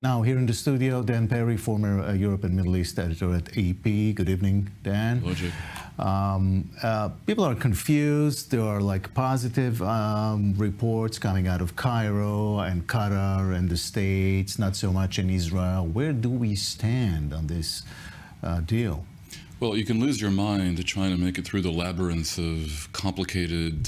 Now, here in the studio, Dan Perry, former Europe and Middle East editor at AP. Good evening, Dan. Logic. People are confused. There are like positive reports coming out of Cairo and Qatar and the States, not so much in Israel. Where do we stand on this deal? Well, you can lose your mind trying to make it through the labyrinth of complicated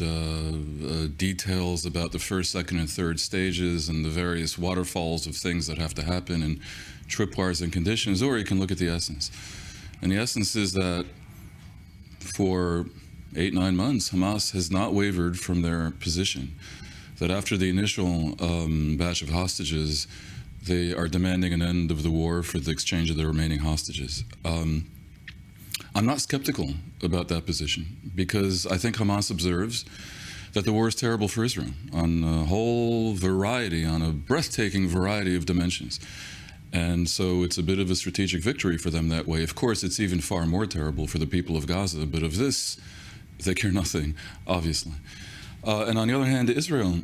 details about the first, second, and third stages and the various waterfalls of things that have to happen and tripwires and conditions, or you can look at the essence. And the essence is that for 8-9 months, Hamas has not wavered from their position, that after the initial batch of hostages, they are demanding an end of the war for the exchange of the remaining hostages. I'm not skeptical about that position because I think Hamas observes that the war is terrible for Israel on a whole variety, on a breathtaking variety of dimensions. And so it's a bit of a strategic victory for them that way. Of course, it's even far more terrible for the people of Gaza, but of this, they care nothing, obviously. And on the other hand, Israel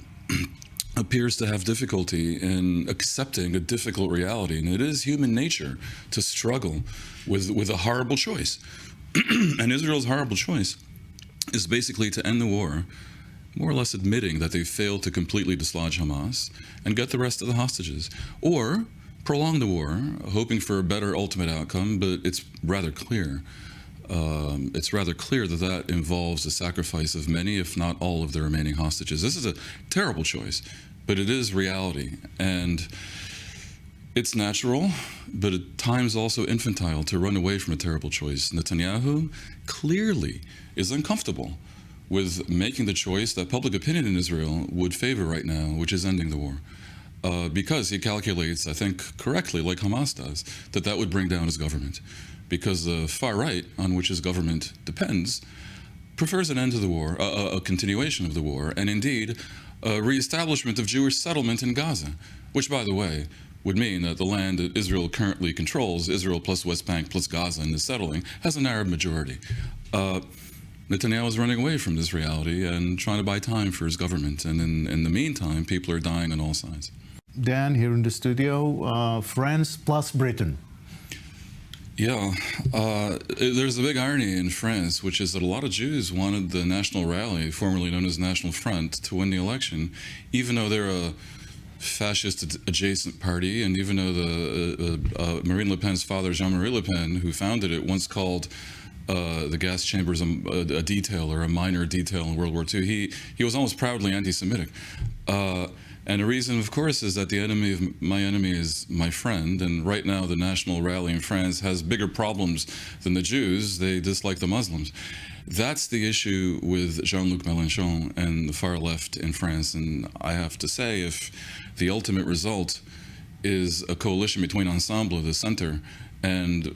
appears to have difficulty in accepting a difficult reality. And it is human nature to struggle with a horrible choice. And Israel's horrible choice is basically to end the war, more or less admitting that they failed to completely dislodge Hamas and get the rest of the hostages, or prolong the war, hoping for a better ultimate outcome. But it's rather clear. That that involves the sacrifice of many, if not all, of the remaining hostages. This is a terrible choice, but it is reality. And it's natural, but at times also infantile to run away from a terrible choice. Netanyahu clearly is uncomfortable with making the choice that public opinion in Israel would favor right now, which is ending the war. Because he calculates, I think correctly, like Hamas does, that that would bring down his government. Because the far right, on which his government depends, prefers an end to the war, a continuation of the war, and indeed a reestablishment of Jewish settlement in Gaza, which, by the way, would mean that the land that Israel currently controls, Israel plus West Bank plus Gaza and is settling, has an Arab majority. Netanyahu is running away from this reality and trying to buy time for his government. And in the meantime, people are dying on all sides. Dan, here in the studio, France plus Britain. Yeah, there's a big irony in France, which is that a lot of Jews wanted the National Rally, formerly known as National Front, to win the election, even though they're a fascist adjacent party, and even though Marine Le Pen's father, Jean-Marie Le Pen, who founded it, once called the gas chambers a detail or a minor detail in World War II, he was almost proudly anti-Semitic. And the reason, of course, is that the enemy of my enemy is my friend. And right now, the National Rally in France has bigger problems than the Jews. They dislike the Muslims. That's the issue with Jean-Luc Mélenchon and the far left in France. And I have to say, if the ultimate result is a coalition between Ensemble, the center, and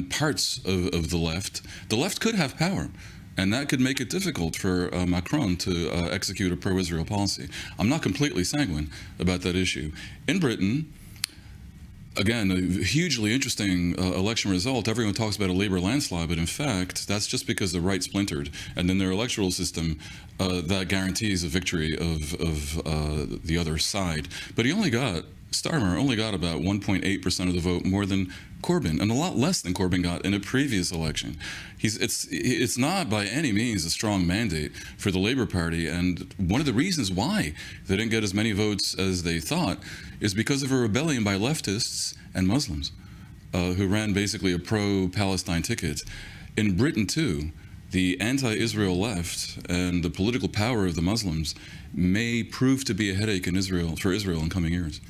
parts of the left could have power. And that could make it difficult for Macron to execute a pro-Israel policy. I'm not completely sanguine about that issue. In Britain, again, a hugely interesting election result. Everyone talks about a Labour landslide, but in fact, that's just because the right splintered. And in their electoral system, that guarantees a victory of the other side. But Starmer only got about 1.8% of the vote, more than Corbyn, and a lot less than Corbyn got in a previous election. It's not by any means a strong mandate for the Labour Party, and one of the reasons why they didn't get as many votes as they thought is because of a rebellion by leftists and Muslims who ran basically a pro-Palestine ticket. In Britain, too, the anti-Israel left and the political power of the Muslims may prove to be a headache for Israel in coming years.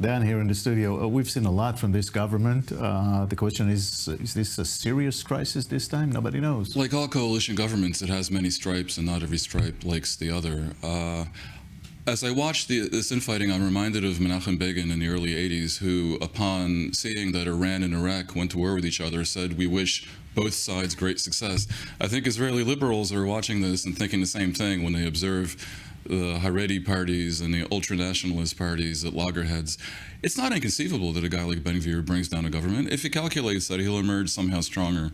Dan, here in the studio, we've seen a lot from this government. The question is this a serious crisis this time? Nobody knows. Like all coalition governments, it has many stripes, and not every stripe likes the other. As I watched this infighting, I'm reminded of Menachem Begin in the early 80s, who, upon seeing that Iran and Iraq went to war with each other, said, "We wish both sides great success." I think Israeli liberals are watching this and thinking the same thing when they observe the Haredi parties and the ultra-nationalist parties at loggerheads. It's not inconceivable that a guy like Ben-Gvir brings down a government if he calculates that he'll emerge somehow stronger,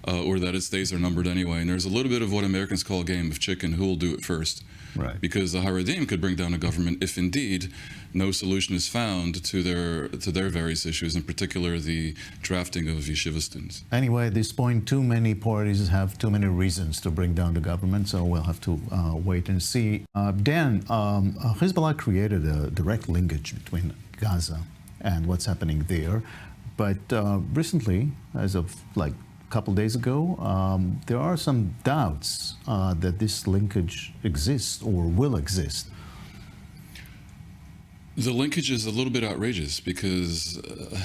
or that its days are numbered anyway. And there's a little bit of what Americans call a game of chicken, who will do it first. Right. Because the Haredim could bring down a government if indeed no solution is found to their various issues, in particular the drafting of yeshiva students. Anyway, at this point, too many parties have too many reasons to bring down the government, so we'll have to wait and see. Dan, Hezbollah created a direct linkage between Gaza and what's happening there, but recently, as of like a couple days ago, there are some doubts that this linkage exists or will exist. The linkage is a little bit outrageous because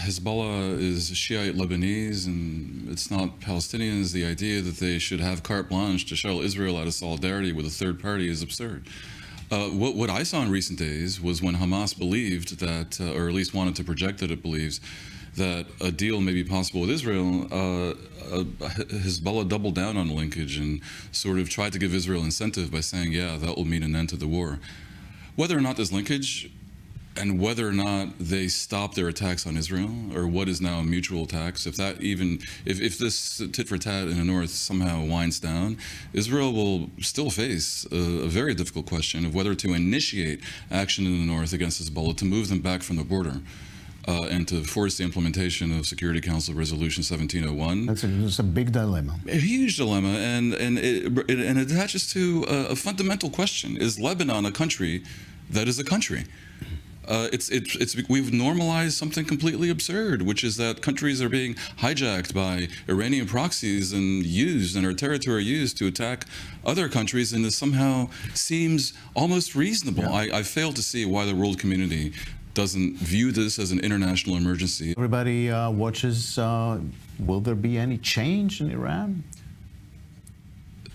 Hezbollah is Shiite Lebanese and it's not Palestinians. The idea that they should have carte blanche to shell Israel out of solidarity with a third party is absurd. What I saw in recent days was when Hamas believed that, or at least wanted to project that it believes, that a deal may be possible with Israel, Hezbollah doubled down on the linkage and sort of tried to give Israel incentive by saying, yeah, that will mean an end to the war. Whether or not there's linkage, and whether or not they stop their attacks on Israel, or what is now mutual attacks, if this tit for tat in the north somehow winds down, Israel will still face a very difficult question of whether to initiate action in the north against Hezbollah to move them back from the border. And to force the implementation of Security Council Resolution 1701. That's a big dilemma. A huge dilemma, and it attaches to a fundamental question: is Lebanon a country that is a country? We've normalized something completely absurd, which is that countries are being hijacked by Iranian proxies and our territory used to attack other countries, and this somehow seems almost reasonable. Yeah. I fail to see why the world community doesn't view this as an international emergency. Everybody watches, will there be any change in Iran?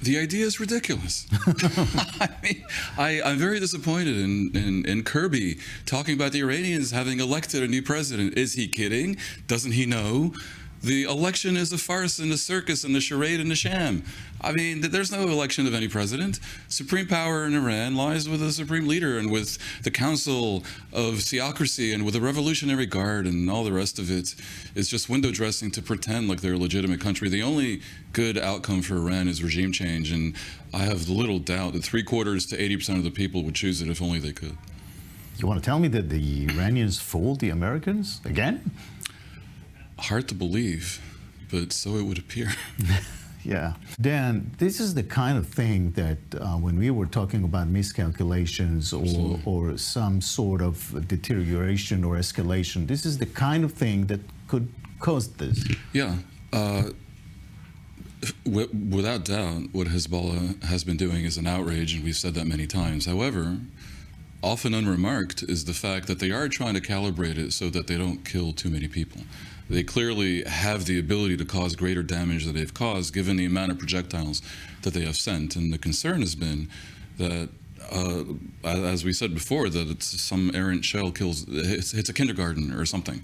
The idea is ridiculous. I mean, I'm very disappointed in Kirby talking about the Iranians having elected a new president. Is he kidding? Doesn't he know? The election is a farce and a circus and a charade and a sham. I mean, there's no election of any president. Supreme power in Iran lies with the supreme leader and with the council of theocracy and with the Revolutionary Guard, and all the rest of it is just window dressing to pretend like they're a legitimate country. The only good outcome for Iran is regime change, and I have little doubt that 3/4 to 80% of the people would choose it if only they could. You want to tell me that the Iranians fooled the Americans again? Hard to believe, but so it would appear. Yeah. Dan, this is the kind of thing that when we were talking about miscalculations or some sort of deterioration or escalation, this is the kind of thing that could cause this. Yeah. Without doubt, what Hezbollah has been doing is an outrage, and we've said that many times. However, often unremarked is the fact that they are trying to calibrate it so that they don't kill too many people. They clearly have the ability to cause greater damage than they've caused, given the amount of projectiles that they have sent. And the concern has been that, as we said before, that it's some errant shell hits a kindergarten or something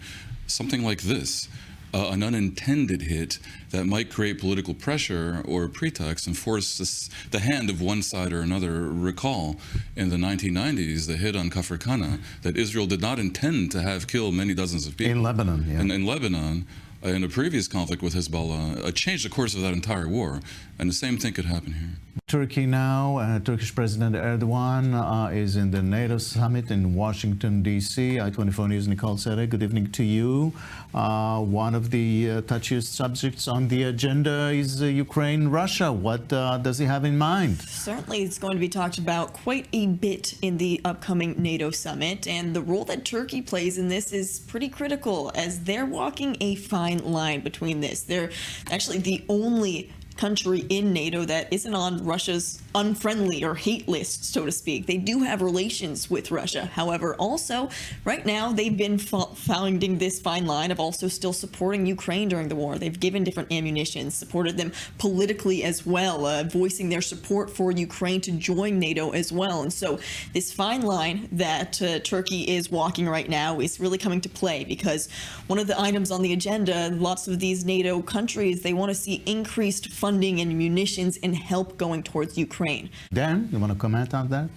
like this. An unintended hit that might create political pressure or pretext and force the hand of one side or another. Recall in the 1990s, the hit on Kfar Khanah that Israel did not intend to have killed many dozens of people. In Lebanon, yeah. In Lebanon, in a previous conflict with Hezbollah, changed the course of that entire war. And the same thing could happen here. Turkey now, Turkish President Erdogan is in the NATO summit in Washington, D.C. I24 News' Nicole Sere, good evening to you. One of the touchiest subjects on the agenda is Ukraine, Russia. What does he have in mind? Certainly, it's going to be talked about quite a bit in the upcoming NATO summit, and the role that Turkey plays in this is pretty critical, as they're walking a fine line between this. They're actually the only country in NATO that isn't on Russia's unfriendly or hate list, so to speak. They do have relations with Russia. However, also, right now, they've been finding this fine line of also still supporting Ukraine during the war. They've given different ammunition, supported them politically as well, voicing their support for Ukraine to join NATO as well. And so this fine line that Turkey is walking right now is really coming to play, because one of the items on the agenda, lots of these NATO countries, they want to see increased funding and munitions and help going towards Ukraine. Dan, you want to comment on that?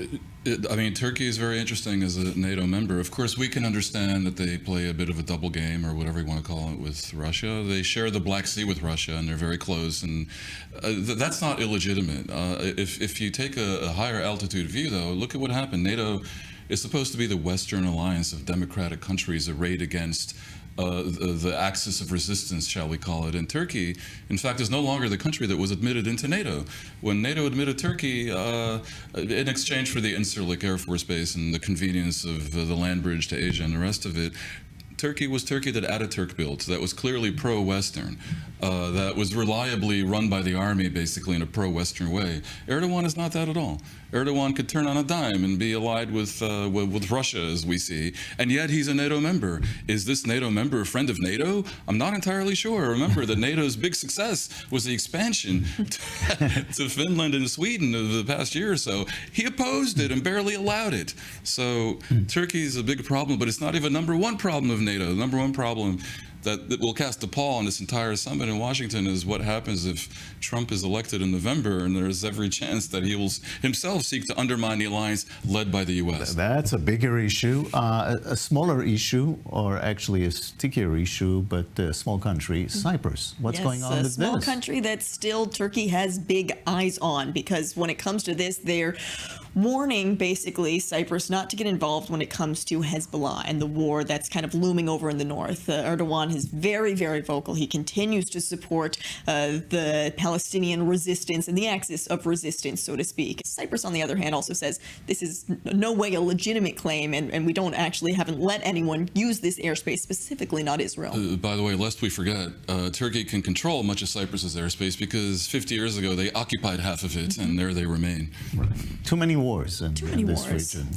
I mean, Turkey is very interesting as a NATO member. Of course, we can understand that they play a bit of a double game, or whatever you want to call it, with Russia. They share the Black Sea with Russia, and they're very close, and that's not illegitimate. If you take a higher altitude view, though, look at what happened. NATO is supposed to be the Western alliance of democratic countries arrayed against the axis of resistance, shall we call it. And Turkey, in fact, is no longer the country that was admitted into NATO. When NATO admitted Turkey, in exchange for the Incirlik Air Force Base and the convenience of the land bridge to Asia and the rest of it, Turkey was Turkey that Ataturk built, that was clearly pro-Western, that was reliably run by the army, basically, in a pro-Western way. Erdogan is not that at all. Erdogan could turn on a dime and be allied with Russia, as we see, and yet he's a NATO member. Is this NATO member a friend of NATO? I'm not entirely sure. Remember that NATO's big success was the expansion to Finland and Sweden over the past year or so. He opposed it and barely allowed it. So Turkey's a big problem, but it's not even number one problem of NATO. The number one problem that will cast a pall on this entire summit in Washington is what happens if Trump is elected in November, and there's every chance that he will himself seek to undermine the alliance led by the U.S. That's a bigger issue. A smaller issue, or actually a stickier issue, but a small country, Cyprus. What's going on with this? A small country that still Turkey has big eyes on, because when it comes to this, they're warning basically Cyprus not to get involved when it comes to Hezbollah and the war that's kind of looming over in the north. Erdogan is very, very vocal. He continues to support the Palestinian resistance and the axis of resistance, so to speak. Cyprus, on the other hand, also says this is no way a legitimate claim, and we haven't let anyone use this airspace, specifically not Israel. By the way, lest we forget, Turkey can control much of Cyprus's airspace because 50 years ago they occupied half of it, and there they remain. Too many wars in Too many this wars. region.